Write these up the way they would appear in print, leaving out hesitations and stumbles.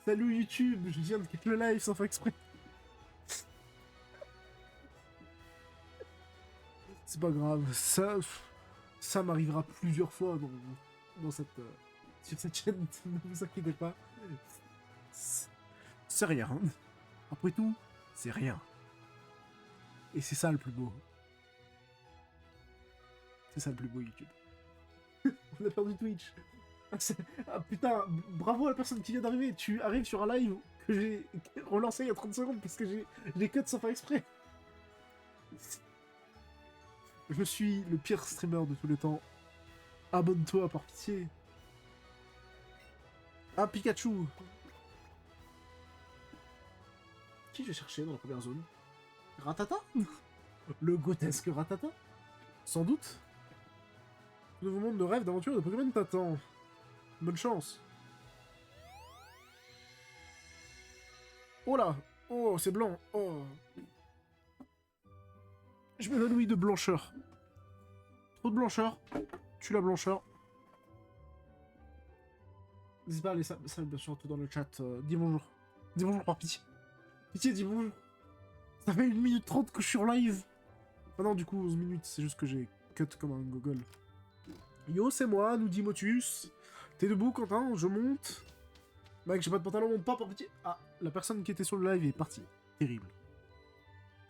Salut YouTube, je viens de quitter le live sans faire exprès. C'est pas grave, ça m'arrivera plusieurs fois dans cette, sur cette chaîne, ne vous inquiétez pas. C'est rien. Après tout, c'est rien. Et c'est ça le plus beau. C'est ça le plus beau YouTube. On a perdu Twitch. Ah putain, bravo à la personne qui vient d'arriver. Tu arrives sur un live que j'ai relancé il y a 30 secondes parce que j'ai cut sans faire exprès. Je suis le pire streamer de tous les temps. Abonne-toi par pitié. Ah, Pikachu. Qui je vais chercher dans la première zone? Ratata? Le grotesque Ratata? Sans doute. Nouveau monde de rêve, d'aventure et de Pokémon t'attend. Bonne chance. Oh là! Oh, c'est blanc! Oh! Je m'évanouis de blancheur. Trop de blancheur. Tue la blancheur. N'hésite pas à aller ça bien sûr tout dans le chat. Dis bonjour. Dis bonjour par pitié. Pitié, dis bonjour. Ça fait 1 minute 30 que je suis en live. Ah non, du coup, 11 minutes. C'est juste que j'ai cut comme un gogol. Yo, c'est moi, nous dit Motus. T'es debout, Quentin? Je monte. Mec, j'ai pas de pantalon, monte pas par pitié. Ah, la personne qui était sur le live est partie. Terrible.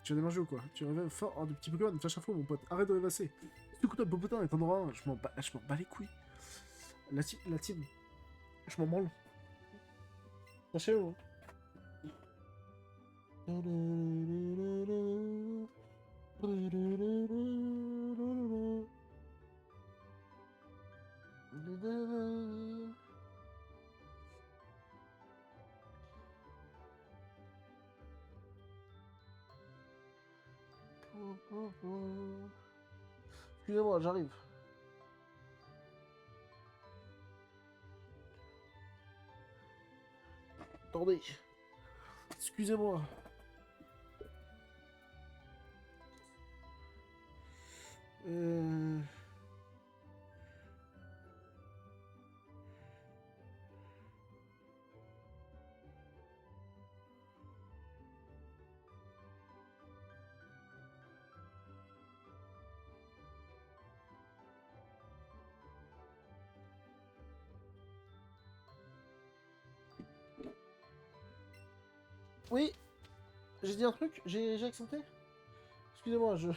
Tu as démangé ou quoi? Tu rêves fort. Oh, de petits Pokémon, flash info, mon pote. Arrête de rêvasser. Si tu écoutes un popotin et t'en auras un, je m'en bats les couilles. La team. Je m'en branle. Lâchez-vous. Excusez-moi, j'arrive. Attendez. Excusez-moi. Oui, j'ai dit un truc, j'ai accepté. Excusez-moi, je...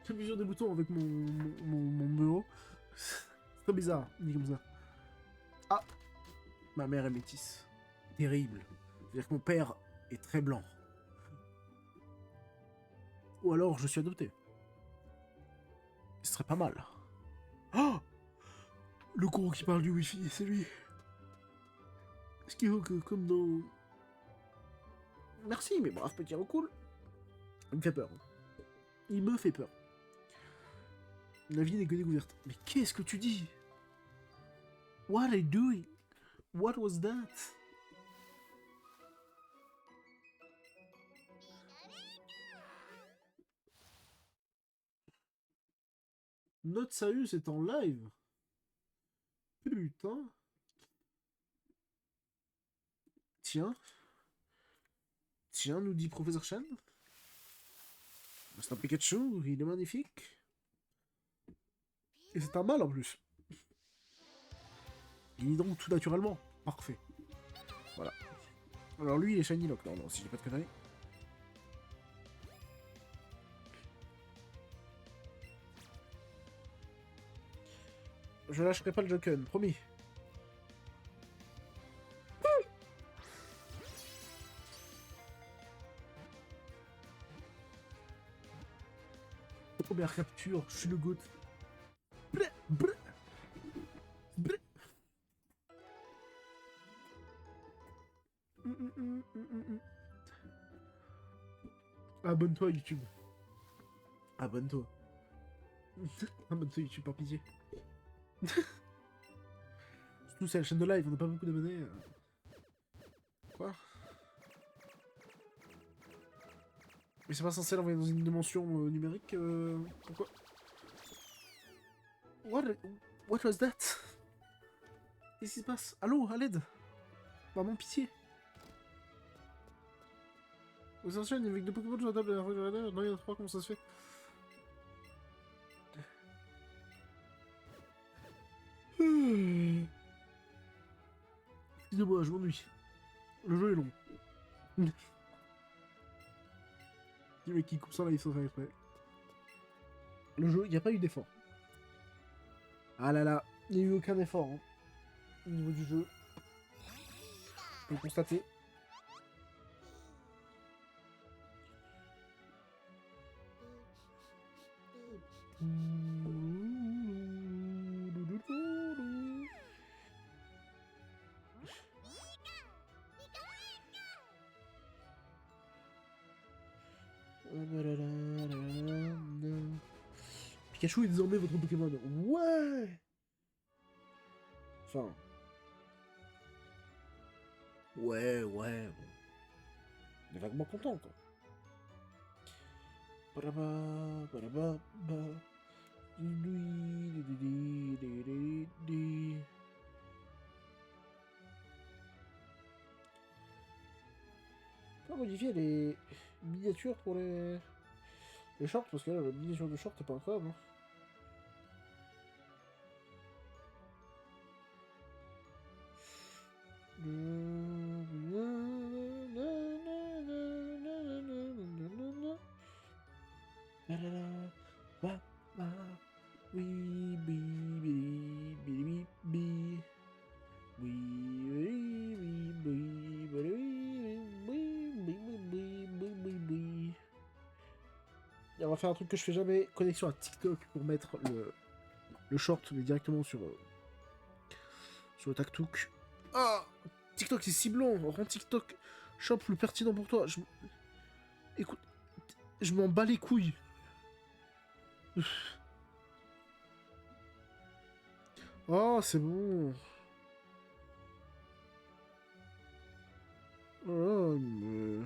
J'ai plusieurs des boutons avec mon bureau. C'est très bizarre, dit comme ça. Ah, ma mère est métisse. Terrible. C'est-à-dire que mon père est très blanc. Ou alors je suis adopté. Ce serait pas mal. Oh, le gros qui parle du wifi, c'est lui. Est-ce qu'il faut que, comme dans... Merci, mais brave petit recoul. Il me fait peur. Il me fait peur. La vie n'est que découverte. Mais qu'est-ce que tu dis? What are you doing? What was that? Note sérieux, c'est en live. Putain. Tiens. Tiens, nous dit Professeur Chen. C'est un Pikachu, il est magnifique. Et c'est un mâle en plus. Il est donc tout naturellement. Parfait. Voilà. Alors lui, il est Shiny Lock. Non, non, si j'ai pas de conneries. Je lâcherai pas le Joken, promis. Première capture, je suis le GOAT. Bleh, bleh, bleh. Abonne-toi YouTube. Abonne-toi. Abonne-toi YouTube par pitié. Surtout c'est la chaîne de live, on n'a pas beaucoup d'abonnés. Quoi? Mais c'est pas censé l'envoyer dans une dimension numérique Pourquoi? What was that? Qu'est-ce qui se passe? Allô, à l'aide! Maman, pitié! Vous enchaînez avec deux Pokémon sur la table de la réfrigérateur? Non, il y en a trois, comment ça se fait? Excusez-moi, je m'ennuie. Le jeu est long. Le mec qui coupe ça là, il s'en fait exprès. Le jeu, il n'y a pas eu d'effort. Ah là là, il n'y a eu aucun effort hein, au niveau du jeu. On peut le constater. Pikachu est désormais votre Pokémon. Ouais. Enfin. Ouais. On est vaguement content, quoi. Faut modifier les miniatures pour les shorts, parce que là, la miniature de short est pas incroyable. Hein. Et on va faire un truc que je fais jamais, connexion à TikTok pour mettre le short, mais directement sur le Taktouk. Ah, TikTok c'est si blanc, rends TikTok shop plus pertinent pour toi. Écoute, je m'en bats les couilles. Oh, c'est bon. Oh, mais...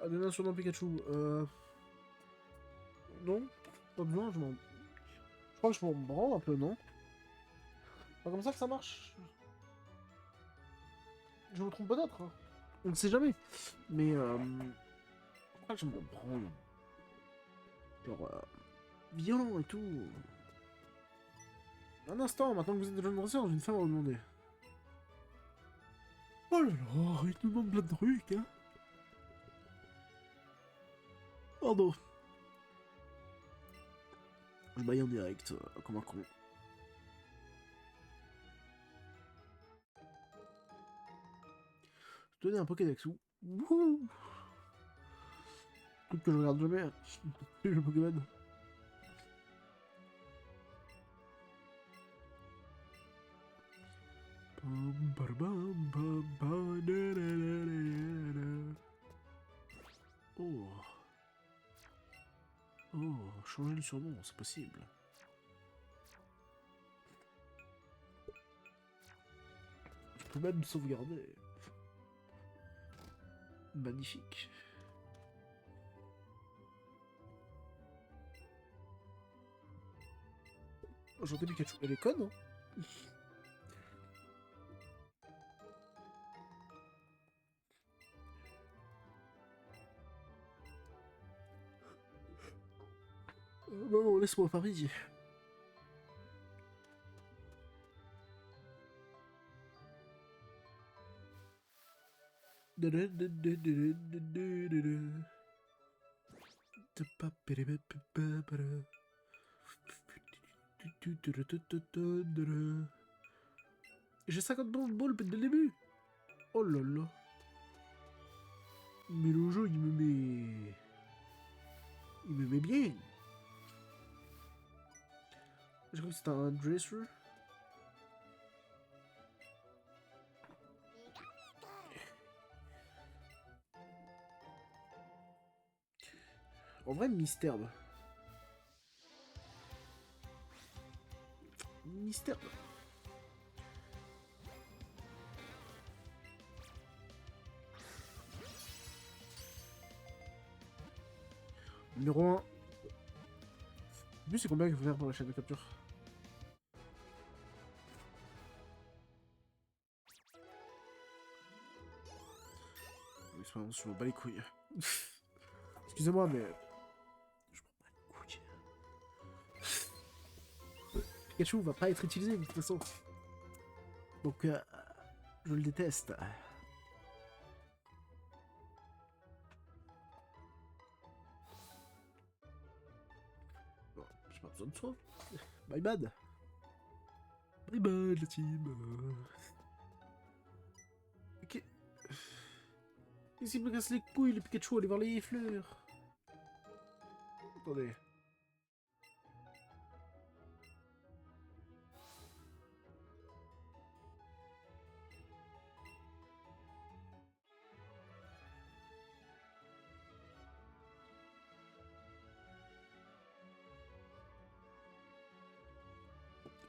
Ah, des nains sur dans Pikachu. Non, pas besoin, je crois que je m'en branle un peu, non? Pas comme ça que ça marche. Je me trompe peut-être. Hein. On ne sait jamais. Mais je crois que je m'en branle. Genre, violent et tout. Un instant, maintenant que vous êtes déjà de j'ai une femme à vous demander. Oh là là, il nous demande plein de trucs, hein. Pardon. Je baille en direct, comme un con. Je donnais un Pokédex où wouhou, truc que je regarde jamais. Le Pokémon. Oh. Oh, changer le surnom, c'est possible. Je peux même sauvegarder. Magnifique. Aujourd'hui, Pikachu, elle est conne, hein. Non, non, laisse-moi par ici. J'ai 50 balles dès le début. Oh là là. Mais le jeu, il me met... Il me met bien. Je crois que c'est un dresser. En vrai, mystère. Mystère. Numéro 1. Le but, c'est combien qu'il faut faire pour la chaîne de capture? L'expérience, je m'en bats les couilles. Excusez-moi, mais... Je m'en bats les couilles. Pikachu va pas être utilisé, de toute façon. Donc, je le déteste. Bon, j'ai pas besoin de soin. My bad. My bad, la team. Ok. Qu'est-ce qui me casse les couilles, le Pikachu, aller voir les fleurs. Attendez.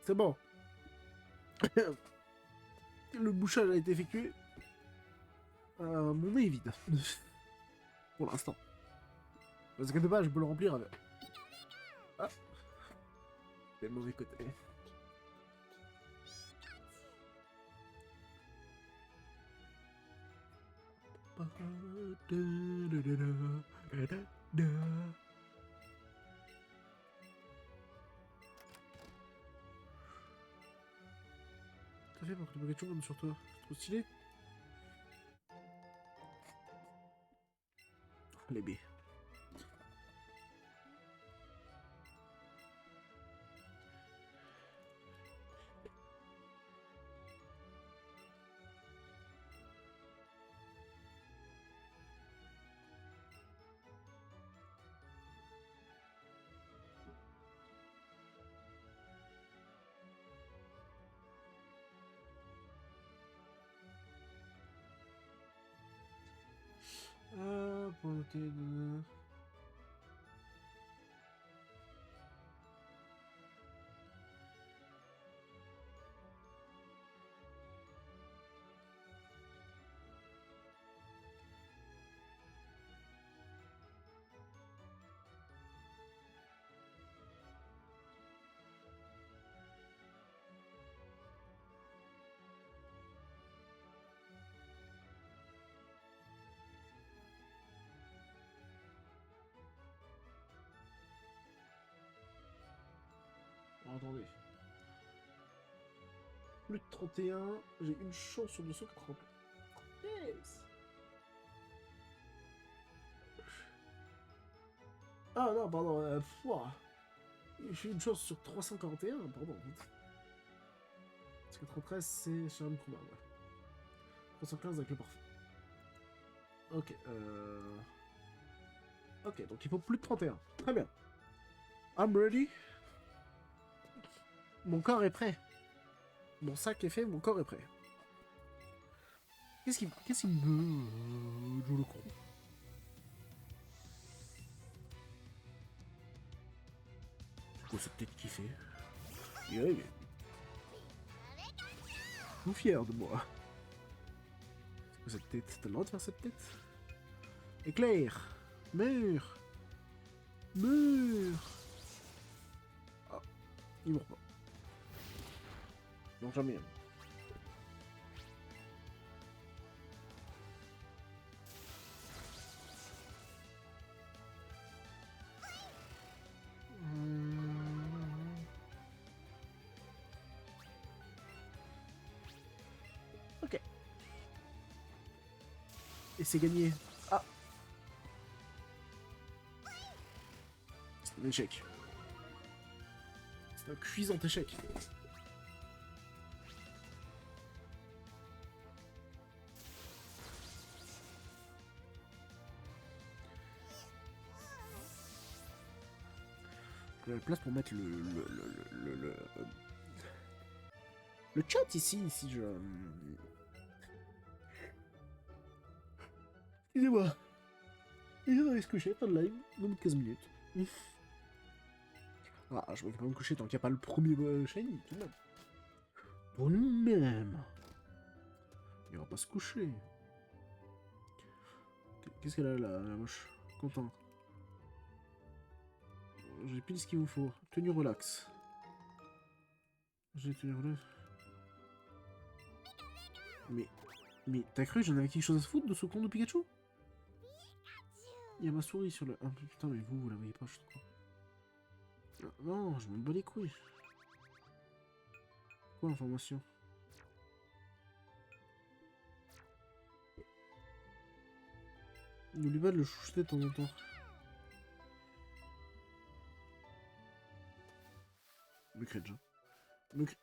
C'est bon. Le bouchage a été effectué. Mon nez est vide. Pour l'instant. Parce que de base, je peux le remplir avec... Ah. C'est le mauvais côté. T'as fait pour que le Pikachu monte sur toi? C'est trop stylé. Les baies. Pour noter de... Oh, attendez. Plus de 31, j'ai une chance sur 280. Yes. Ah non, pardon, j'ai une chance sur 341, pardon. Parce que 33, c'est Sharon Kuma, ouais. 315 avec le parfum. Ok, Ok, donc il faut plus de 31. Très bien. I'm ready. Mon corps est prêt. Mon sac est fait, mon corps est prêt. Qu'est-ce qu'il me... je le crois. C'est quoi cette tête qui fait? Yeah. Je suis fier de moi. C'est quoi cette tête? T'as le droit de faire cette tête? Éclair. Mur. Mur. Ah, il meurt pas. Non, jamais. Et c'est gagné. Ah. C'est un échec. C'est un cuisant échec. J'ai la place pour mettre le chat ici, si je... Excusez-moi. Il est allé se coucher, pas de live, dans 15 minutes. Ah, je vais pas me coucher tant qu'il n'y a pas le premier shiny, tout de même. Pour nous-mêmes. Il va pas se coucher. Qu'est-ce qu'elle a là, la moche? Content. J'ai pile ce qu'il vous faut. Tenue relax. J'ai tenue relax. Mais t'as cru que j'en avais quelque chose à se foutre de ce con de Pikachu? Il y a ma souris sur le... Ah putain, mais vous la voyez pas, je crois. Non, je m'en bats les couilles. Quoi, information? N'oublie pas de le chouchouter de temps en temps. Me cringe.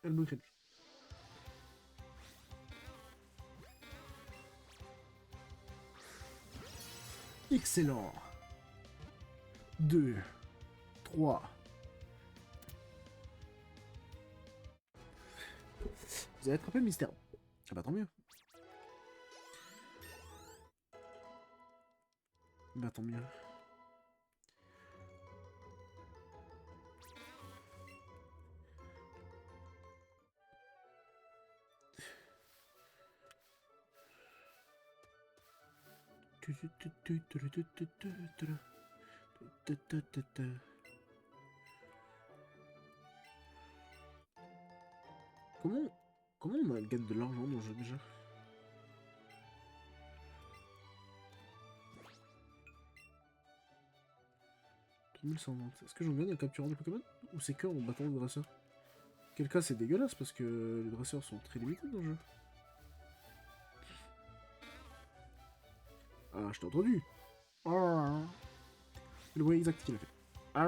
Elle me cringe. Excellent. 2, 3. Vous avez attrapé le mystère. Ah bah tant mieux. Bah tant mieux. Comment on gagne de l'argent dans le jeu déjà? Est-ce que j'en gagne en capturant des Pokémon? Ou c'est que en battant les dresseurs? Quel cas c'est dégueulasse parce que les dresseurs sont très limités dans le jeu. Ah, je t'ai entendu. Ah. Le bruit exact qu'il a fait. Ah.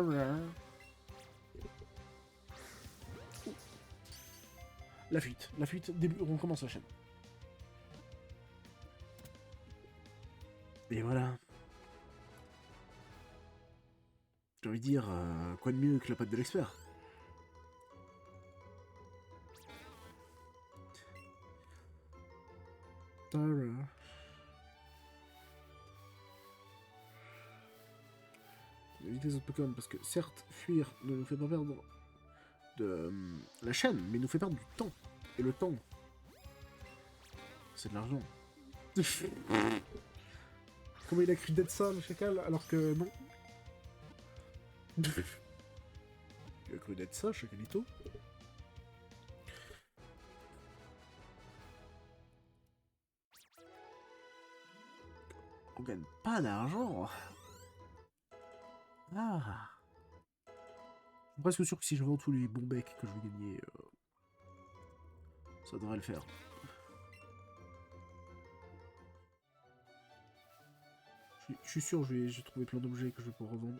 La fuite, début, on commence la chaîne. Et voilà. J'ai envie de dire, quoi de mieux que la patte de l'expert? Tara. Éviter les autres Pokémon, parce que certes, fuir ne nous fait pas perdre de la chaîne, mais nous fait perdre du temps. Et le temps, c'est de l'argent. Comment il a cru d'être ça, le chacal, alors que non. Il a cru d'être ça, chacalito. On gagne pas d'argent. Ah. Je suis presque sûr que si je vends tous les bons becs que je vais gagner, ça devrait le faire. Je suis sûr que j'ai trouvé plein d'objets que je vais pouvoir revendre.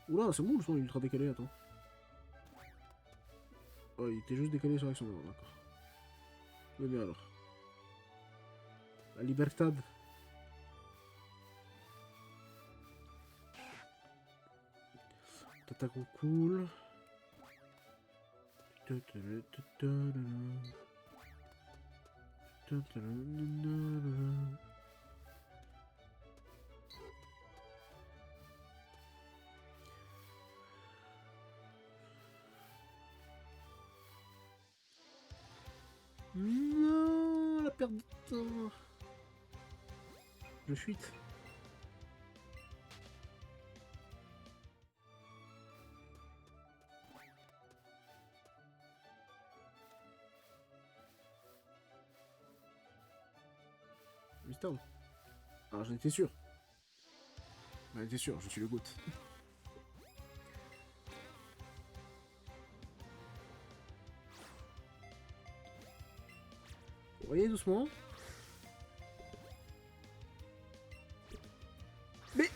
Oula, c'est bon le son, il est ultra décalé, attends. Oh, il était juste décalé sur l'action d'avant, d'accord. Tout va bien alors. La Libertad. Tataco cool. Non, la perte de temps. Je fuite. Mystère. Ah, j'en étais sûr. J'en étais sûr, je suis le GOAT. voyez, doucement. Mais...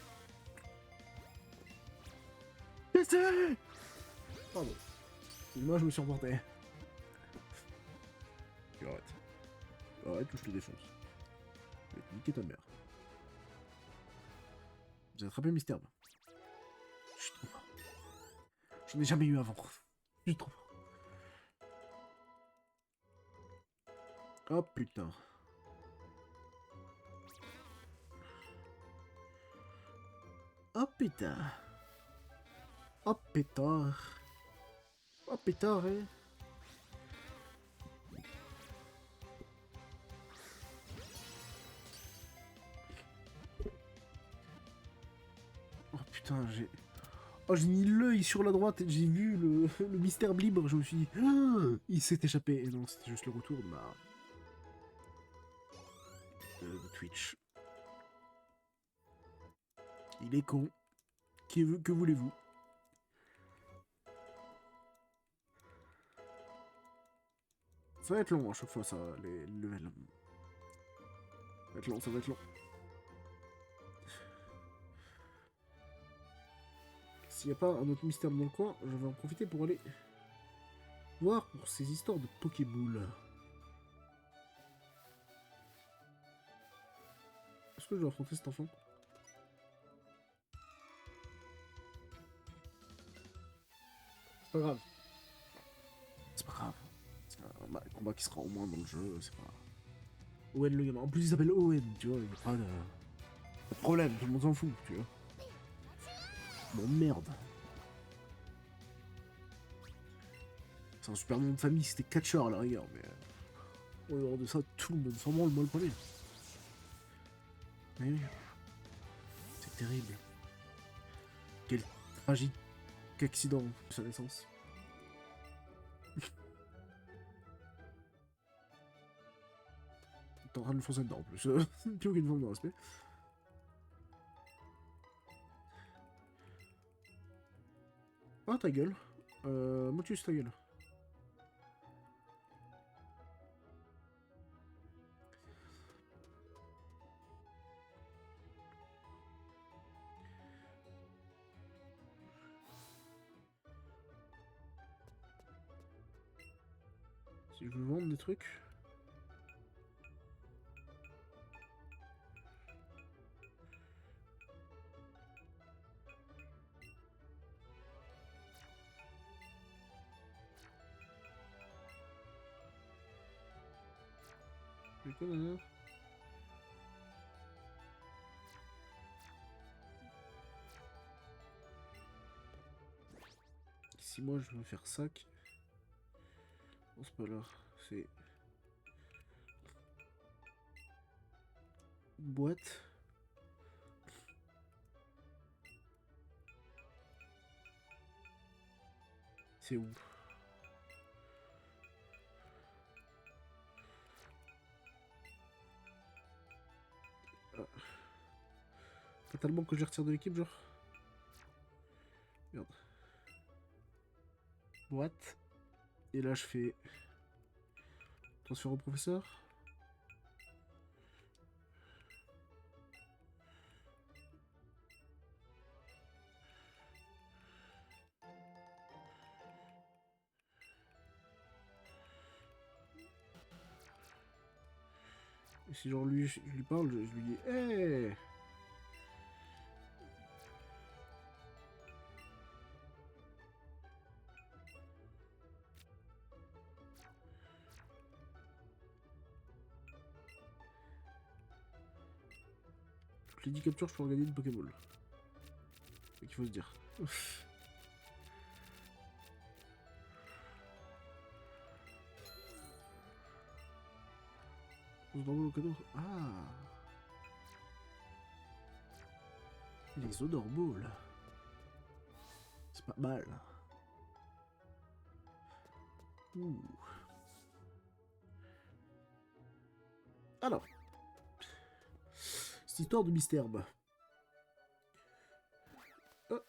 Laissez. Pardon. Moi, je me suis emporté. Tu arrêtes. Arrête ou je te défonce. Je vais te niquer ta mère. Vous avez attrapé Mystère. Je suis trop fort. J'en ai jamais eu avant. Je suis trop fort. Oh putain. Oh putain. Oh pétard. Oh pétard, hein. Oh putain, j'ai... Oh, j'ai mis l'œil sur la droite et j'ai vu le mystère libre. Je me suis dit, ah, il s'est échappé. Et non, c'était juste le retour de ma... de Twitch. Il est con. Que voulez-vous? Ça va être long à chaque fois, ça, les levels. Ça va être long, ça va être long. S'il n'y a pas un autre mystère dans le coin, je vais en profiter pour aller voir pour ces histoires de Pokéball. Est-ce que je dois affronter cet enfant? C'est pas grave. C'est pas grave. C'est un combat qui sera au moins dans le jeu, c'est pas... Owen le gamin. En plus, il s'appelle Owen, tu vois, il n'y a pas de problème, tout le monde s'en fout, tu vois. Bon, merde. C'est un super nom de famille, c'était Catcher à la rigueur, mais... En dehors de ça, tout le monde s'en branle, moi le premier. Mais oui. C'est terrible. Quel tragique accident de sa naissance. T'es en train de me foncer dedans en plus. Plus aucune forme de respect. Ah, ta gueule. Motus, ta gueule. Si je veux vendre des trucs... C'est quoi d'ailleurs? Si moi je veux faire sac... Non, c'est pas là. C'est... Boîte. C'est où? Fatalement que je les retire de l'équipe, genre. Merde. Boîte. Et là, je fais... Transfert au professeur. Et si genre lui, je lui parle, je lui dis hey! Toutes les 10 captures, je peux regagner une Pokéball. C'est qu'il faut se dire. On se au cadeau. Ah! Les odeurs balls. C'est pas mal. Ouh. Alors. Cette histoire de mystère. Bah. Oh.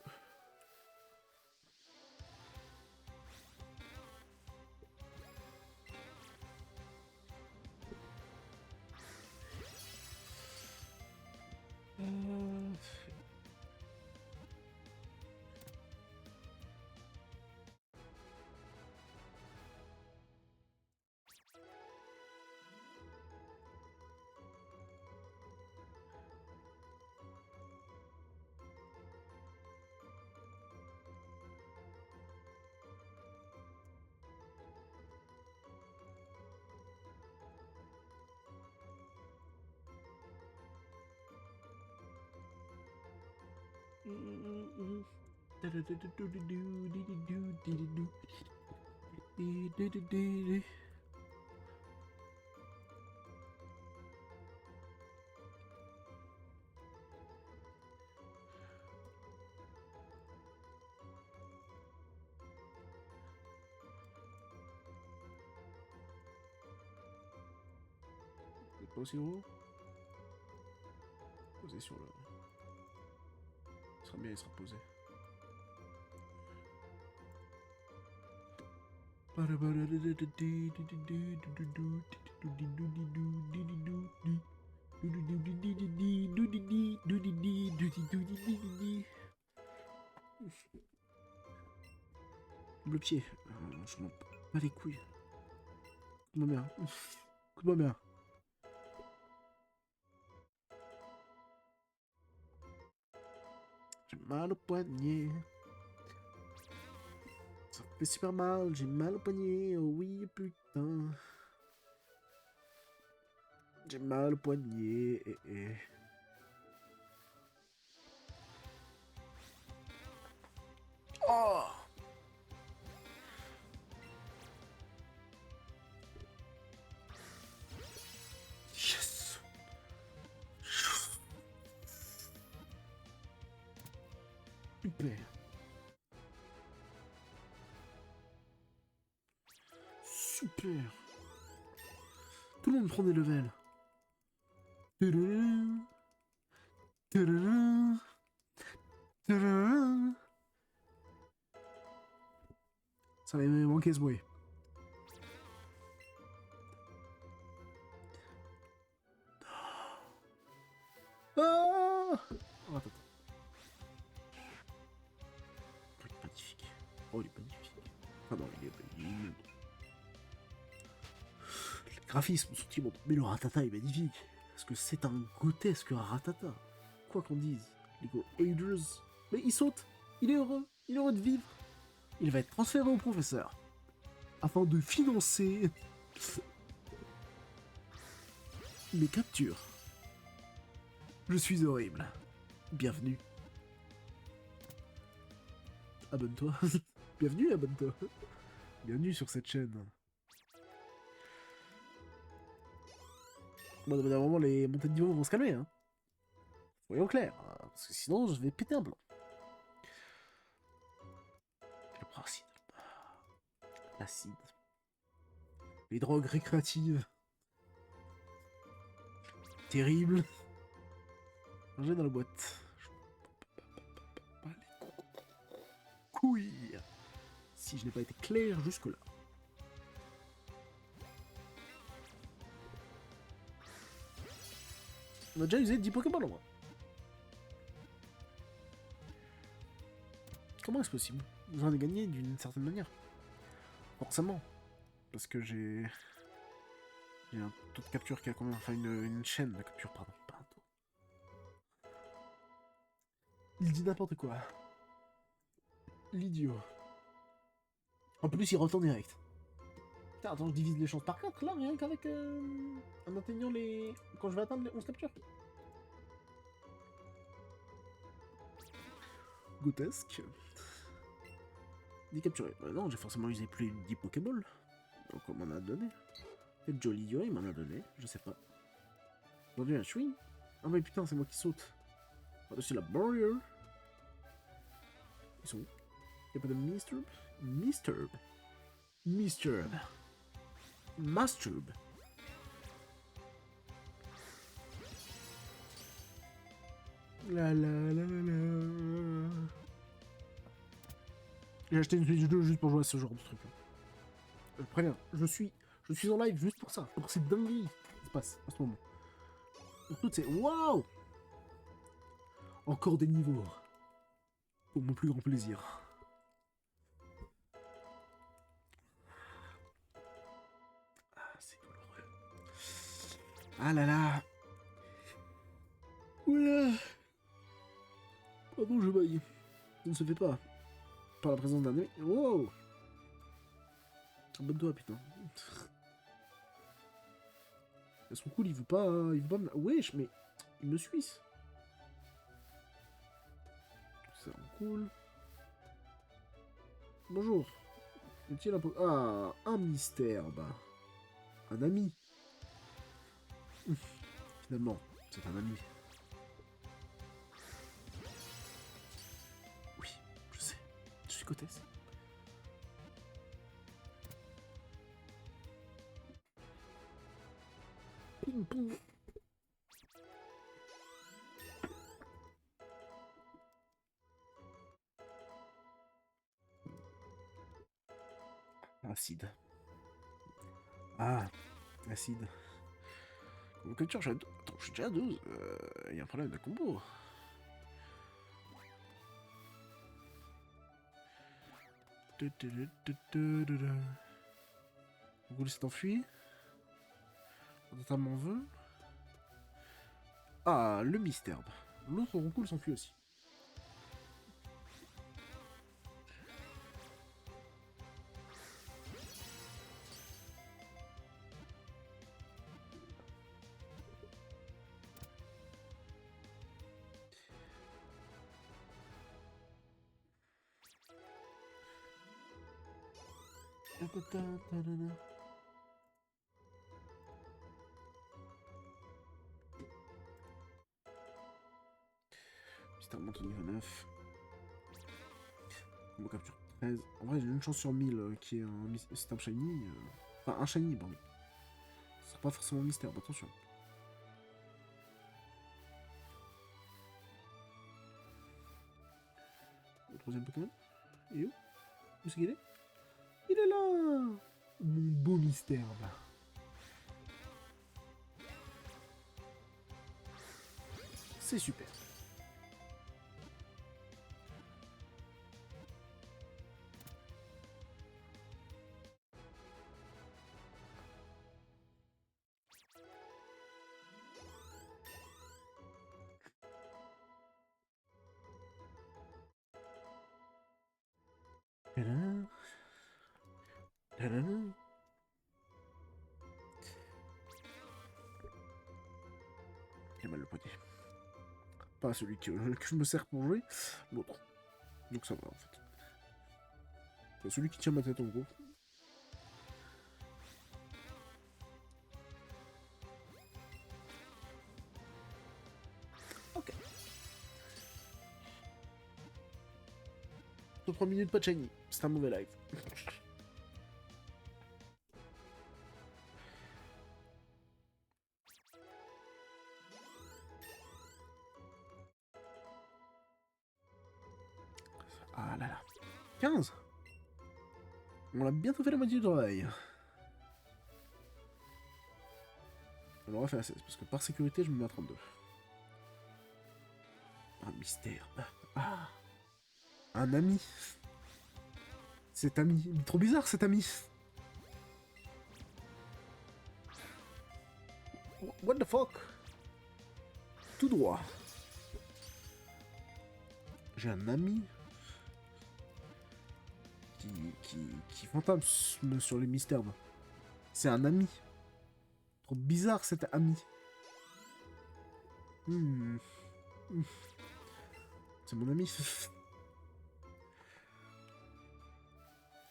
Pas aussi gros. Posé sur le... Il sera bien, il sera posé. Le pied. Je m'en bats les couilles. Écoute-moi bien. Écoute-moi bien. J'ai mal au poignet. Ça fait super mal, j'ai mal au poignet. Oh oui, putain. J'ai mal au poignet. Oh! Yes! Super. Super. Tout le monde prend des levels. Tadadam. Tadadam. Tadadam. Ça m'avait manqué ce bruit. Ah! Oh, attends. Il est magnifique. Oh, il est magnifique. Ah non, il est... Les graphismes sont immondes. Mais le Ratata est magnifique. Parce que c'est un grotesque Ratata. Quoi qu'on dise. Les Go Agers. Mais il saute. Il est heureux. Il est heureux de vivre. Il va être transféré au professeur. Afin de financer mes captures. Je suis horrible. Bienvenue. Abonne-toi. Bienvenue, abonne-toi. Bienvenue sur cette chaîne. Bon, d'un moment, les montées de niveau vont se calmer, hein. Soyons clairs, hein, parce que sinon, je vais péter un blanc. Le principe. L'acide. Les drogues récréatives. Terrible. Ranger dans la boîte. Couille. Si je n'ai pas été clair jusque-là. On a déjà usé 10 Pokéballs au moins. Comment est-ce possible? J'en ai gagné d'une certaine manière. Forcément. Parce que j'ai... J'ai un taux de capture qui a combien? Enfin, une chaîne de capture, pardon. Pas un taux. Il dit n'importe quoi. L'idiot. En plus, il retourne direct. Putain, attends, je divise les chances par 4 là, rien qu'avec... en atteignant les... Quand je vais atteindre les 11 captures. Grotesque. 10 capturés. Bah non, j'ai forcément usé plus de 10 Pokéballs. Donc on m'en a donné. Peut-être Jolio, il m'en a donné, je sais pas. Aujourd'hui un swing. Ah mais putain, c'est moi qui saute. Par-dessus la barrière. Ils sont où? Y'a pas de Misturb? Misturb. Misturb. Masturb. La la la la. J'ai acheté une Switch 2 juste pour jouer à ce genre de truc. Je préviens, je suis en live juste pour ça. Pour cette dinguerie qui se passe en ce moment. Surtout, c'est waouh! Encore des niveaux. Pour mon plus grand plaisir. Ah, c'est douloureux. Ah là là. Oula. Pardon, je baille. Ça ne se fait pas. Par la présence d'un ennemi. Wow! Abonne-toi, putain. Son cool, il veut pas me... Wesh, mais... Il me suisse. c'est cool. Bonjour. Est-il un peu... Ah, un mystère, bah. Un ami. Finalement, c'est un ami. Oui, je sais. Je suis Cotès. Ping pong. Acide. Ah, acide. Culture, j'ai... Attends, je suis déjà à 12. Il y a un problème de combo. Google s'est enfui. Tata m'en veut. Ah, le mystère. L'autre Roncoul s'enfuit aussi. Mystère monte au niveau 9. Combo capture 13. En vrai, j'ai une chance sur 1000 qui est un système shiny. Enfin, un shiny, pardon. Ce sera pas forcément mystère, mais attention. Le troisième Pokémon. Il est où? Où c'est qu'il est? Il est là! Mon beau mystère, là. C'est super. Tadam. Tadam. Il a mal le poignet. Pas celui que je me sers pour jouer, l'autre. Donc ça va en fait. Enfin, celui qui tient ma tête en gros. Ok. Sur 3 minutes, pas de shiny. C'est un mauvais live. Ah là là. 15. On a bientôt fait la moitié du travail. On aura fait à 16, parce que par sécurité, je me mets à 32. Un mystère. Ah. Un ami. Cet ami. Il est trop bizarre, cet ami. What the fuck? Tout droit. J'ai un ami qui fantasme sur les mystères. C'est un ami. Trop bizarre cet ami. C'est mon ami.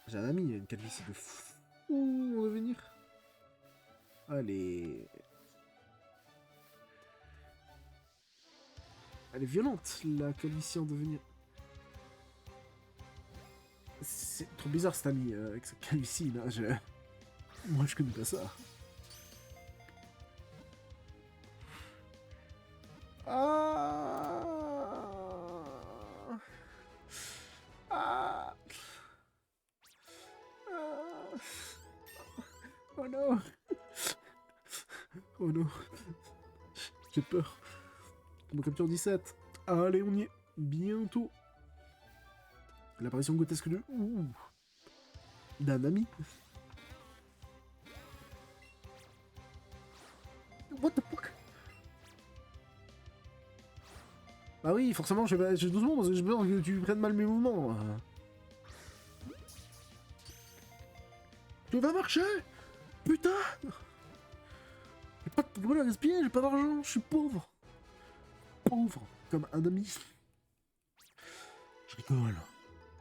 J'ai un ami, il a une calvitie de fou en devenir. Allez. Elle est violente, la calvitie en devenir. C'est trop bizarre cet ami avec sa calvitie là. Moi je connais pas ça. Ah. Ah. Ah. Oh non. Oh non. J'ai peur. On capture 17. Allez, on y est. Bientôt. L'apparition grotesque de... d'un ami. What the fuck? Bah oui, forcément, je vais doucement parce que j'ai peur que tu prennes mal mes mouvements. Tu vas marcher? Putain! J'ai pas de Pokémon à respirer, j'ai pas d'argent, je suis pauvre. Pauvre, comme un ami. Je rigole.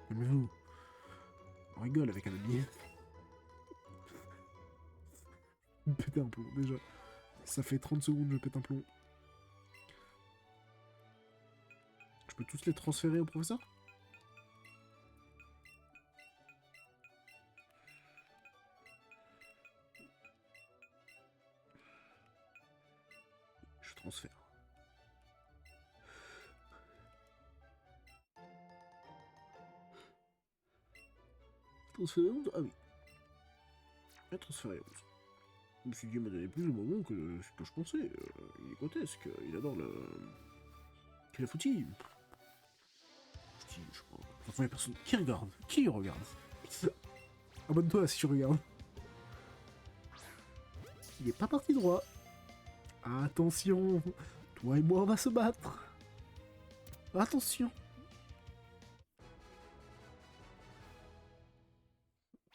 Calmez-vous. On rigole avec un ami. Péter un plomb, déjà. Ça fait 30 secondes, je pète un plomb. Je peux tous les transférer au professeur? Je transfère. Transférer 11? Ah oui. Et transférer 11. Je me suis dit, il m'a donné plus de moments que ce que je pensais. Il est grotesque, il adore le... Qu'il a foutu. Je dis, je crois. De toute façon, il y a personne qui regarde. Qui regarde? Abonne-toi si tu regardes. Il est pas parti droit. Attention, toi et moi on va se battre. Attention.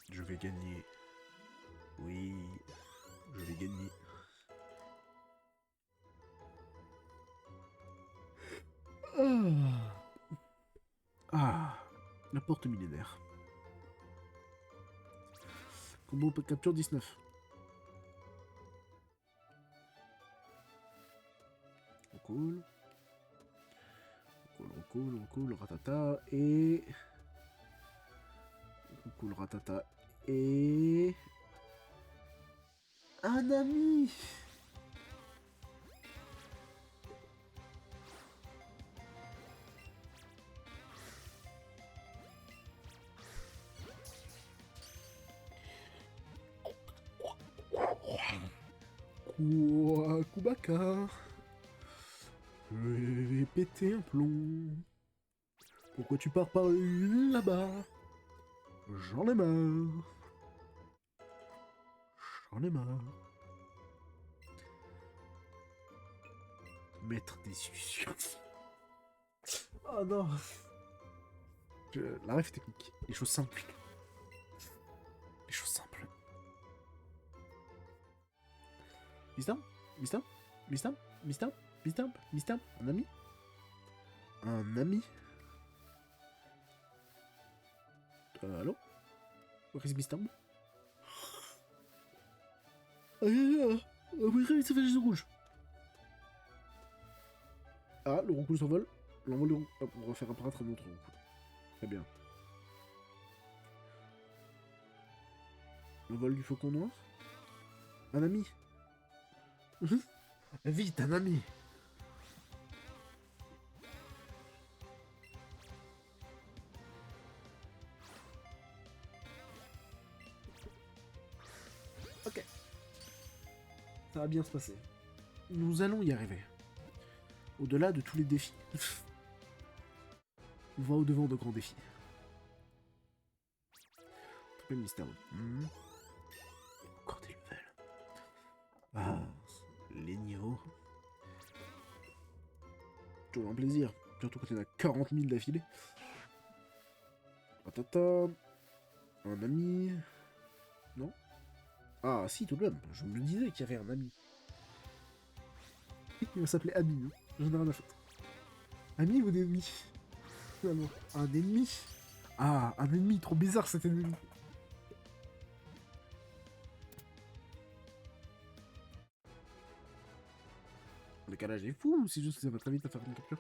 Je vais gagner. Oui, je vais gagner. Ah, la porte millénaire. Combo capture 19. On cool, ratata, et... On cool, ratata, et... Un ami! Quoi, Kubaka? Je vais péter un plomb. Pourquoi tu pars par là-bas? J'en ai marre. J'en ai marre. Maître des illusions. Oh non. La ref technique. Les choses simples. Les choses simples. Mistam? Mistam? Mistam? Mistam? Mistam? Mistam? Un ami? Un ami? Allô? Where is Mistam? Ah, oui, ça fait les yeux rouges. Ah, le roncoule s'envole. L'envol du roncoule. On va faire apparaître un autre roncoule. Très bien. Le vol du faucon noir? Un ami? Vite, un ami! Ok. Ça va bien se passer. Nous allons y arriver. Au-delà de tous les défis. On va au-devant de grands défis. Très bien, mystère. Encore des levels. Ah, les niveaux. Toujours un plaisir. Surtout quand il y en a 40 000 d'affilée. Patata. Un ami. Non? Ah, si, tout de même. Je me disais qu'il y avait un ami. Il va s'appeler Ami. Hein. J'en ai rien à foutre. Ami ou ennemi? Finalement. Un ennemi? Ah, un ennemi. Trop bizarre cet ennemi. Le calage est fou ou c'est juste que ça va très vite à faire une capture?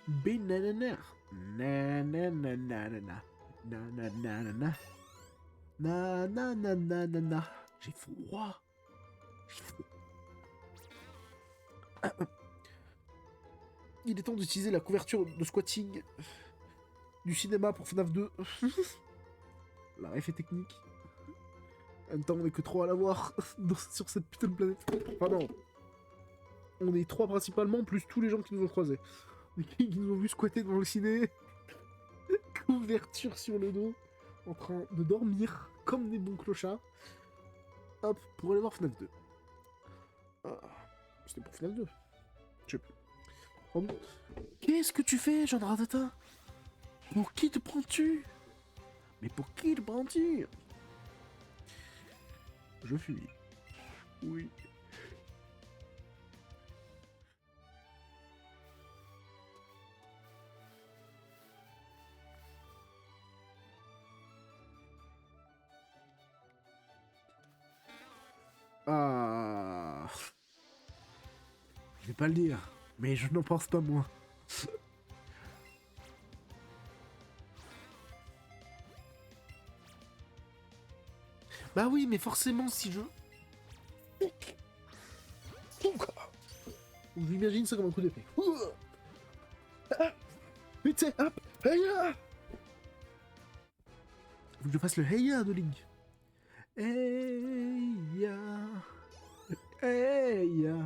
Banana. Nananana. Nananana. Nananana. J'ai froid. J'ai froid. Il est temps d'utiliser la couverture de squatting du cinéma pour FNAF 2. La ref est technique. En même temps, on est que 3 à l'avoir sur cette putain de planète. Enfin non. On est 3 principalement, plus tous les gens qui nous ont croisés. Qui nous ont vu squatter devant le ciné. Couverture sur le dos. En train de dormir comme des bons clochards. Hop, pour aller voir FNAF 2. Ah, c'était pour FNAF 2. Je sais plus. Qu'est-ce que tu fais, Jean Ratata? Pour qui te prends-tu? Mais pour qui te prends-tu? Je fuis. Oui. Ah... Je vais pas le dire, mais je n'en pense pas moins. Bah oui, mais forcément, si je... J'imagine ça comme un coup d'épée. Vite, c'est... Hop. Heya. Faut que je fasse le Heya de Link. Heya. Heya.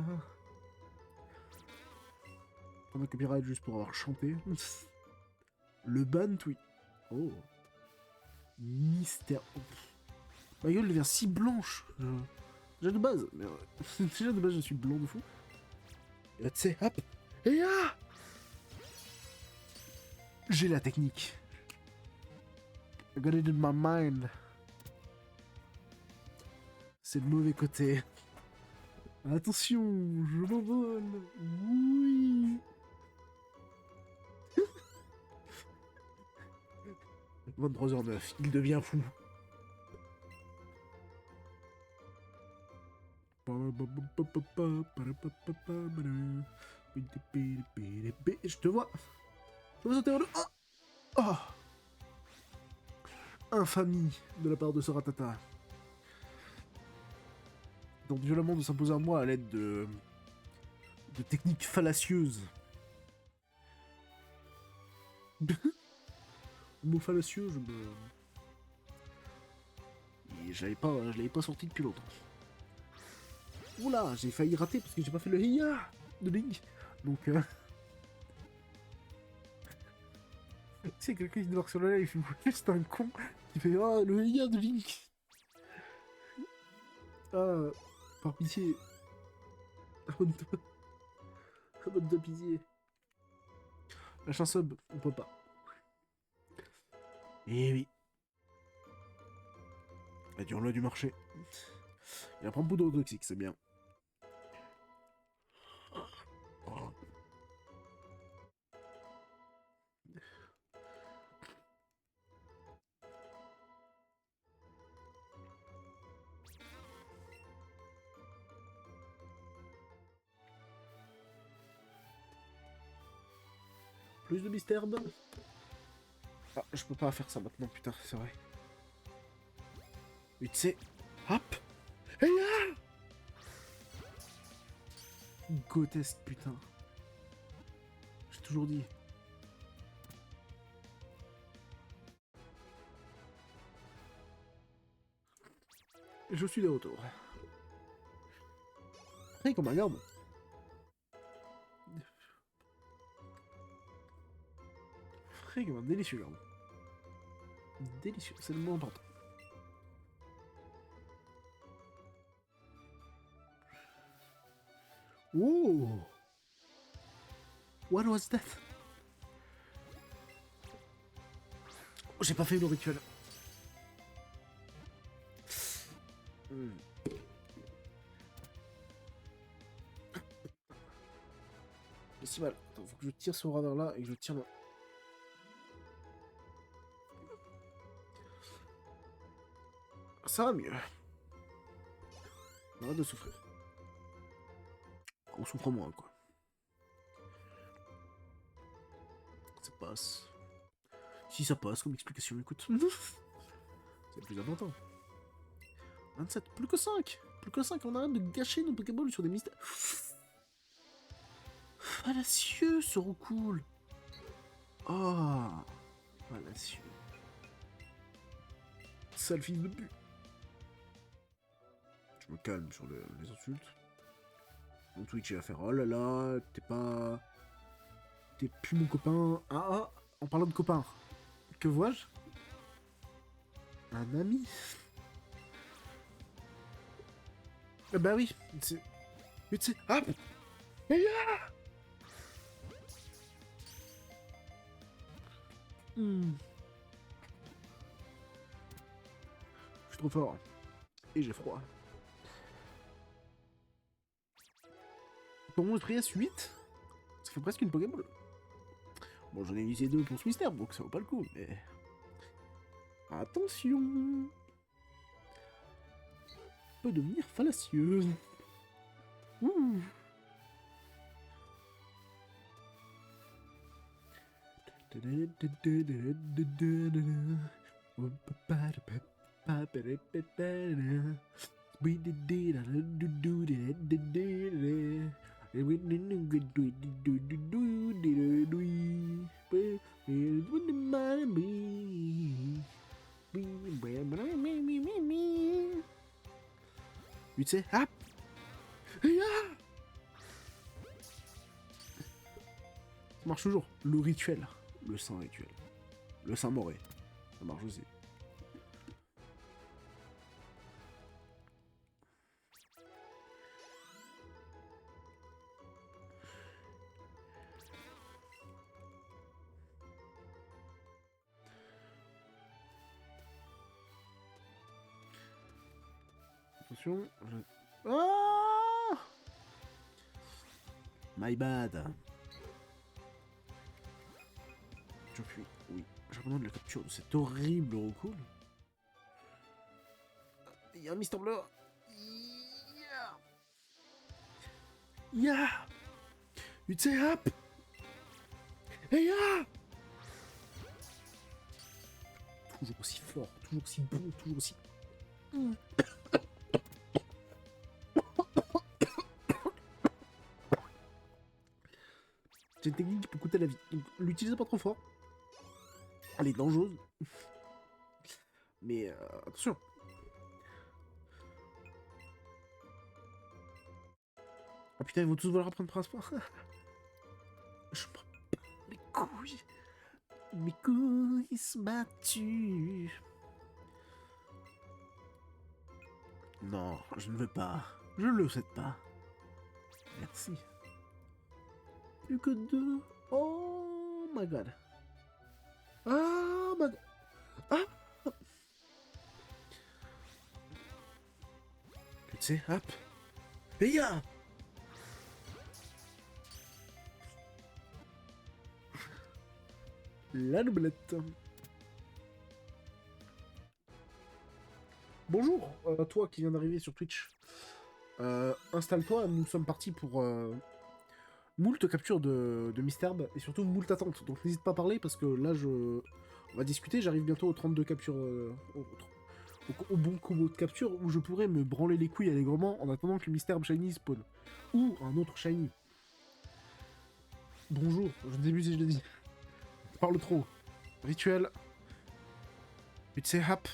Prendre un copyright juste pour avoir chanté. Le ban, oui. Oh. Mystère. Ma gueule devient si blanche. Déjà de base. Mais, déjà de base, je suis blanc de fou. Et là, tu sais, hop. Et ah, j'ai la technique. I got it in my mind. C'est le mauvais côté. Attention, je m'envole. Oui. 23h09, il devient fou. Je te vois. Je vais sauter en deux. Oh, oh. Infamie de la part de ce ratata. Donc violemment de s'imposer à moi à l'aide de techniques fallacieuses. Le mot fallacieux, je l'avais pas sorti depuis longtemps. Oula, j'ai failli rater parce que j'ai pas fait le hiya de Link. Donc, c'est quelqu'un qui débarque sur le live, c'est un con qui fait ah le hiya de Link. Ah, par pitié. Abonne-toi. Abonne-toi, pitié. Lâche un sub, on peut pas. Eh oui. La dure loi du marché. Il apprend beaucoup de toxique, c'est bien. Plus de mystère. Ah, je peux pas faire ça maintenant, putain, c'est vrai. Mais tu sais, hop. Et là, grotesque, putain. J'ai toujours dit. Je suis de retour. Hey, comme un garde. Frais comme un délicieux garde. Délicieux, c'est le mot important. Oh! What was that? Oh, j'ai pas fait le rituel. C'est si mal. Attends, faut que je tire ce radar là et que je tire là. Ça va mieux. Arrête de souffrir. On souffre moins, quoi. Ça passe. Si ça passe comme explication, écoute. C'est le plus important. 27, plus que 5. Plus que 5, on arrête de gâcher nos Pokéballs sur des mystères. Fallacieux, ce recool. Oh, fallacieux. Sale fils de pute. Je me calme sur les insultes. Mon Twitch il va faire oh là là, t'es pas. T'es plus mon copain. Ah ah, en parlant de copain, que vois-je? Un ami. Bah oui, c'est. Mais tu sais. Ah. Et là. Je suis trop fort. Et j'ai froid. Pour mon Prius 8, ça fait presque une Pokéball. Bon, j'en ai utilisé 2 pour ce mystère, donc ça vaut pas le coup, mais... Attention. peut devenir fallacieux. Ouh. Tu sais, hop. Ça marche toujours. Le rituel. Le saint rituel. Le saint moré. Ça marche aussi. Attention. Ah, my bad. Je fuis. Oui. J'abandonne la capture de cet horrible recul. Il y a un Mister Bleu. Yeah. You say up. Hey ya. Toujours aussi fort, toujours aussi bon, toujours aussi... C'est une technique qui peut coûter la vie. Donc l'utilisez pas trop fort. Elle est dangereuse. Mais attention. Ah putain, ils vont tous vouloir apprendre par sport. Je m'en bats les couilles. Mes couilles se battues. Non, je ne veux pas. Je ne le souhaite pas. Merci. Plus que 2. Oh my god. Ah my god. Ah. Tu sais, hop. Et ya. La doublette. Bonjour, toi qui viens d'arriver sur Twitch. Installe-toi, nous sommes partis pour moult captures de Misterb et surtout moult attentes. Donc n'hésite pas à parler parce que là, on va discuter. J'arrive bientôt aux 32 captures, au bon combo de capture où je pourrais me branler les couilles allègrement en attendant que le Misterb Shiny spawn. Ou un autre Shiny. Bonjour, je ne sais plus si je l'ai dit. Je parle trop. Rituel. It's a hap.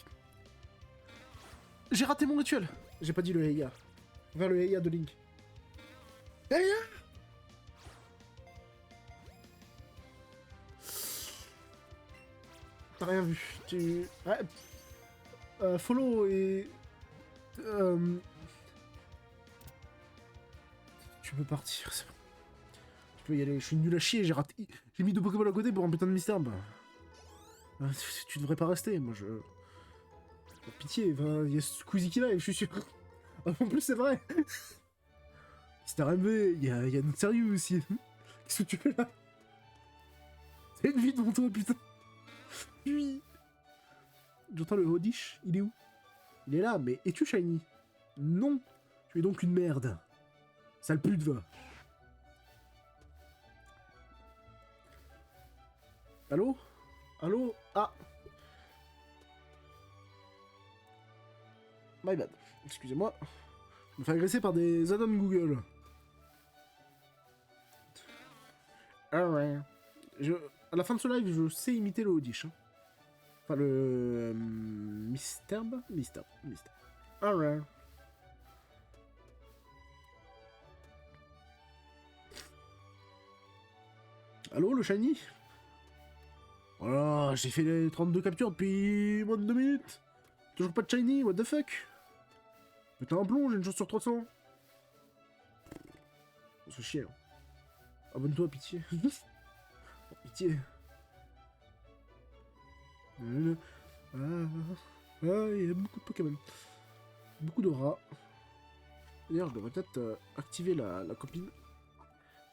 J'ai raté mon rituel. J'ai pas dit le Heia. Vers le Heia de Link. Heia. T'as rien vu. Tu... Ouais. Follow et... Tu peux partir, c'est bon. Tu peux y aller. Je suis nul à chier, j'ai raté... J'ai mis 2 Pokémon à côté pour un putain de mystère. Bah. Tu devrais pas rester, moi je... Pitié, il y a Squeezie qui live, je suis sûr. En plus, c'est vrai. Mister MV, il y a notre sérieux aussi. Qu'est-ce que tu fais là? C'est une vie devant toi, putain. Oui. J'entends le Hodish, il est où? Il est là, mais es-tu shiny? Non. Tu es donc une merde. Sale pute, va. Allô? Allô? Ah. My bad. Excusez-moi. Je me fais agresser par des add-ons Google. Ah ouais. À la fin de ce live, je sais imiter le Hodish. Hein. Enfin, le... Misterb. Alright. Allô, le shiny? Voilà, j'ai fait les 32 captures depuis moins de 2 minutes. Toujours pas de shiny, what the fuck? Putain, un plomb, j'ai une chance sur 300. On se chier. Hein. Abonne-toi, pitié. Oh, pitié. Il y a beaucoup de Pokémon. Beaucoup de rats. D'ailleurs, je devrais peut-être activer la copine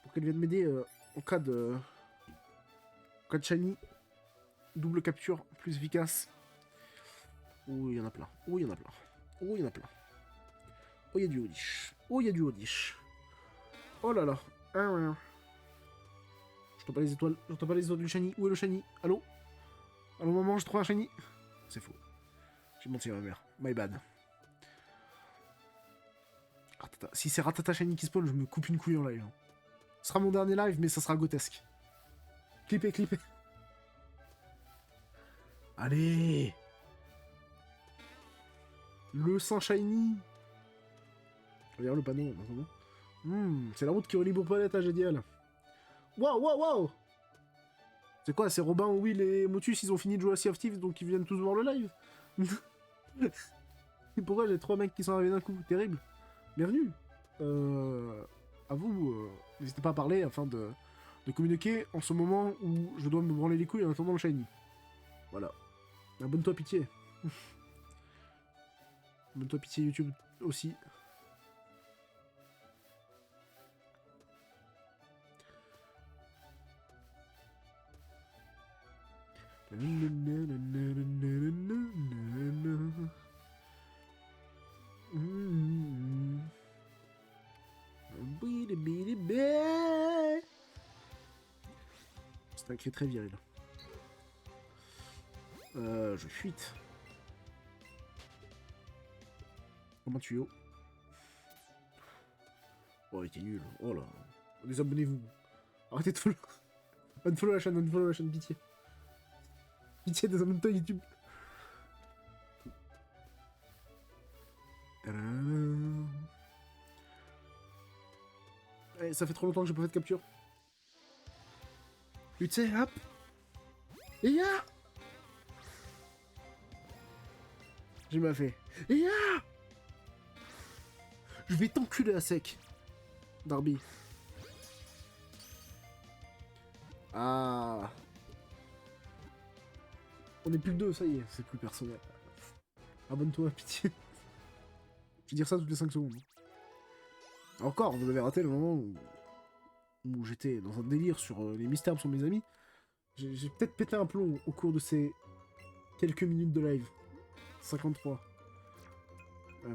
pour qu'elle vienne m'aider en cas de shiny. Double capture plus efficace. Oh, il y en a plein. Oh, il y en a plein. Oh, il y en a plein. Oh, il y a du Oddish. Oh, il y a du Oddish. Oh là là. Ah ouais. J'entends pas les étoiles. J'entends pas les étoiles du shiny. Où est le shiny? Allô? Allô, maman, je trouve un shiny? C'est faux. J'ai menti à ma mère. My bad. Ratata. Si c'est Ratata shiny qui spawn, je me coupe une couille en live. Ce sera mon dernier live, mais ça sera grotesque. Clippez, clippez. Allez. Le sang shiny. Regarde le panneau, c'est la route qui relie Bourg-Palette à GDL. Waouh, waouh, waouh. C'est quoi, c'est Robin, Will et Motus, ils ont fini de jouer à Sea of Thieves, donc ils viennent tous voir le live. Et pourquoi j'ai 3 mecs qui sont arrivés d'un coup? Terrible. Bienvenue. À vous, n'hésitez pas à parler afin de communiquer en ce moment où je dois me branler les couilles en attendant le shiny. Voilà. Abonne-toi, pitié. Abonne-toi, pitié, YouTube aussi. C'est un cri très viril. Je fuite. Comment tu es? Oh, il était nul. Oh là. Désabonnez-vous. Arrêtez de follow. Unfollow la chaîne, pitié. Pitié, désabonne-toi YouTube. Eh, ça fait trop longtemps que j'ai pas fait de capture. Lutte, hop. Et ya. J'ai mal fait. Et ya. Je vais t'enculer à sec. Darby. Ah. On est plus que deux, ça y est, c'est plus personnel. Abonne-toi, pitié. Je vais dire ça toutes les 5 secondes. Encore, vous avez raté le moment où j'étais dans un délire sur les mystères sur mes amis. J'ai peut-être pété un plomb au cours de ces quelques minutes de live. 53.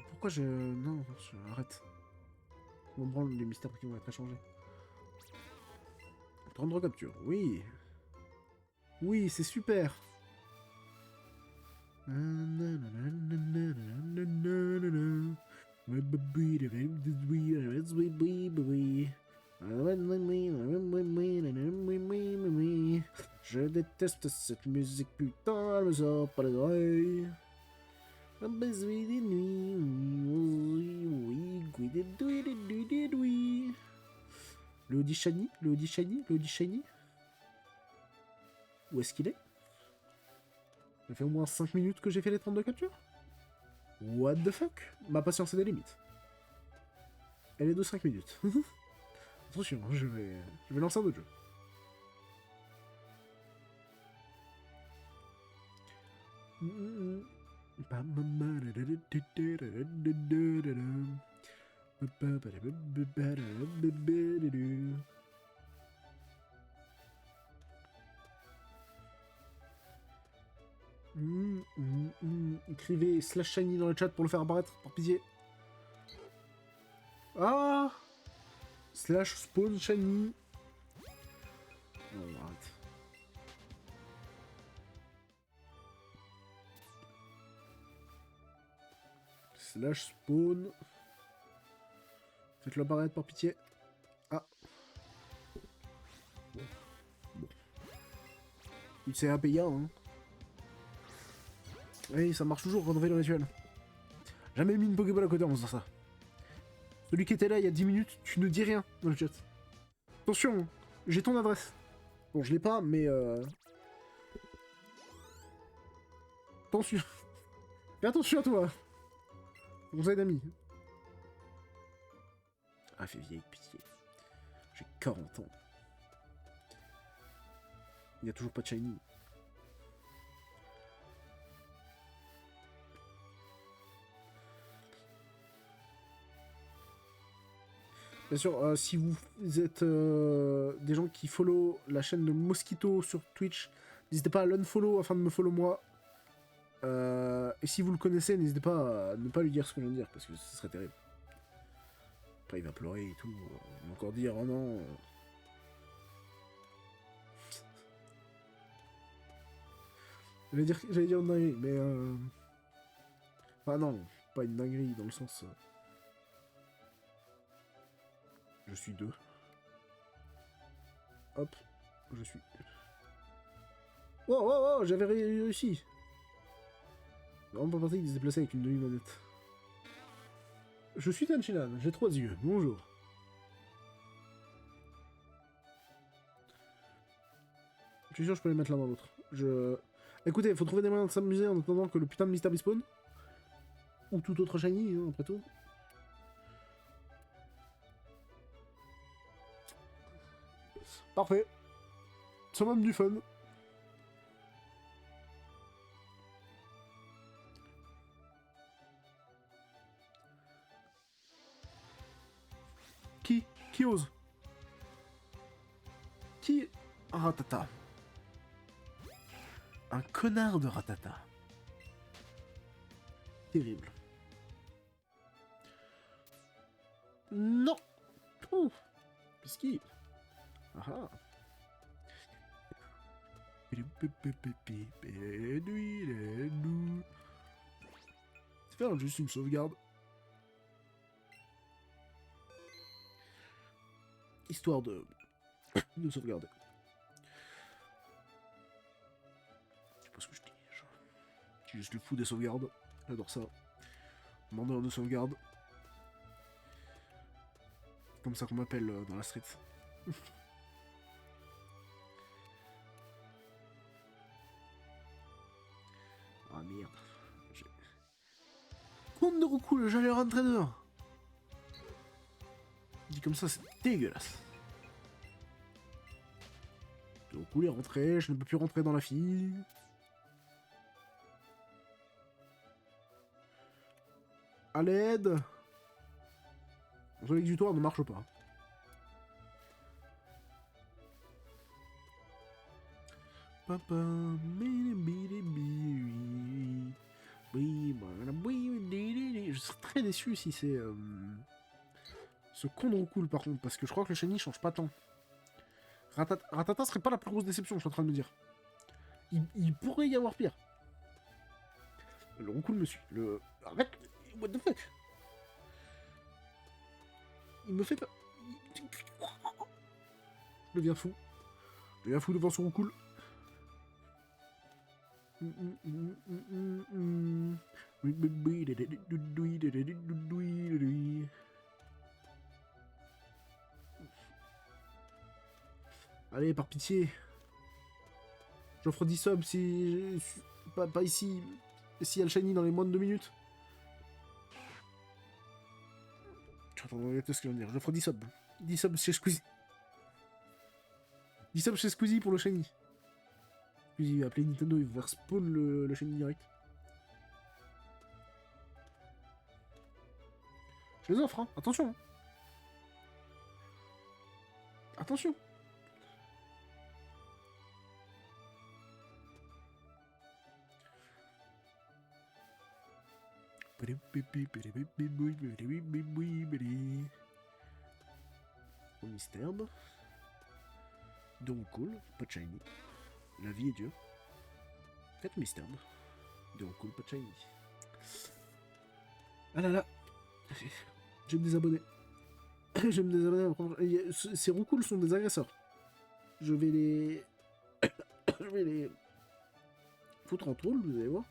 Pourquoi je... Non, arrête. On me branle les mystères qui vont être échangés. 33 captures, oui. Oui, c'est super. Je déteste cette musique, putain, elle me sort par les oreilles. Un baiser des nuits, oui. Le Audi Shiny, le Audi Shiny, le Audi Shiny. Où est-ce qu'il est? Ça fait au moins 5 minutes que j'ai fait les 32 captures. What the fuck? Ma patience est des limites. Elle est de 5 minutes. Attention, je vais lancer un autre jeu. Écrivez slash shiny dans le chat pour le faire apparaître, par pitié. Ah, slash spawn shiny. Non, arrête. Slash spawn. Faites-le apparaître par pitié. Ah. Bon. C'est un payant, hein. Oui, ça marche toujours quand on fait le rituel. Jamais mis une Pokéball à côté en faisant ça. Celui qui était là il y a 10 minutes, tu ne dis rien dans le chat. Attention, j'ai ton adresse. Bon, je l'ai pas, mais attention. Fais attention à toi. Conseil d'amis. Ah, fais vieille, pitié. J'ai 40 ans. Il n'y a toujours pas de shiny. Bien sûr, si vous êtes des gens qui follow la chaîne de Mosquito sur Twitch, n'hésitez pas à l'unfollow afin de me follow moi. Et si vous le connaissez, n'hésitez pas à ne pas lui dire ce que je viens de dire, parce que ce serait terrible. Après, il va pleurer et tout. Il va encore dire, oh non. J'allais dire une dinguerie, mais ah non, pas une dinguerie dans le sens... Je suis deux. Hop, je suis... Oh, oh, oh, j'avais réussi. Vraiment pas pensé qu'il se déplaçait avec une demi-manette. Je suis Tanchinan, j'ai 3 yeux, bonjour. Je suis sûr que je peux les mettre l'un dans l'autre. Écoutez, faut trouver des moyens de s'amuser en attendant que le putain de Mister spawn. Ou tout autre shiny, hein, après tout. Parfait. Ça même du fun. Qui ose? Qui... Ratata. Un connard de Ratata. Terrible. Non. Ouh. Pisky. Ah ah. C'est faire juste une sauvegarde. Histoire de sauvegarder. Je sais pas ce que je dis. Je suis juste le fou des sauvegardes. J'adore ça. Demandeur de sauvegarde. Comme ça qu'on m'appelle dans la street. Ah merde. Compte de recul, j'allais rentrer dedans. Dit comme ça, c'est dégueulasse. Le recul est rentré, je ne peux plus rentrer dans la file. À l'aide. Mon exutoire ne marche pas. Je serais très déçu si c'est ce con de Roucoule par contre, parce que je crois que le shiny change pas tant. Ratata serait pas la plus grosse déception, je suis en train de me dire. Il pourrait y avoir pire. Le Roucoule me suit. Arrête. What the fuck. Il me fait pas... Je deviens fou. Je deviens fou devant son Roucoule. Allez, par pitié. J'offre 10 subs si... Pas ici. Si y a le shiny dans les moins de 2 minutes. Je suis en train de regarder ce que je viens de dire. J'offre 10 subs. 10 subs chez Squeezie. 10 subs chez Squeezie pour le shiny. Squeezie va appeler Nintendo, il va faire spawn le shiny direct. Je les offre, hein. Attention. Attention. Mystère. Donc cool, pas de shiny. La vie est dure. 4 mystères. Donc cool, pas de shiny. Ah là là. Je vais me désabonner. Je vais me désabonner. Ces roucouls sont des agresseurs. Je vais les... Je vais les... foutre en troll, vous allez voir.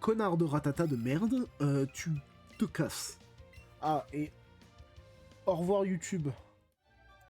Connard de Ratata de merde, tu te casses. Ah, et au revoir YouTube.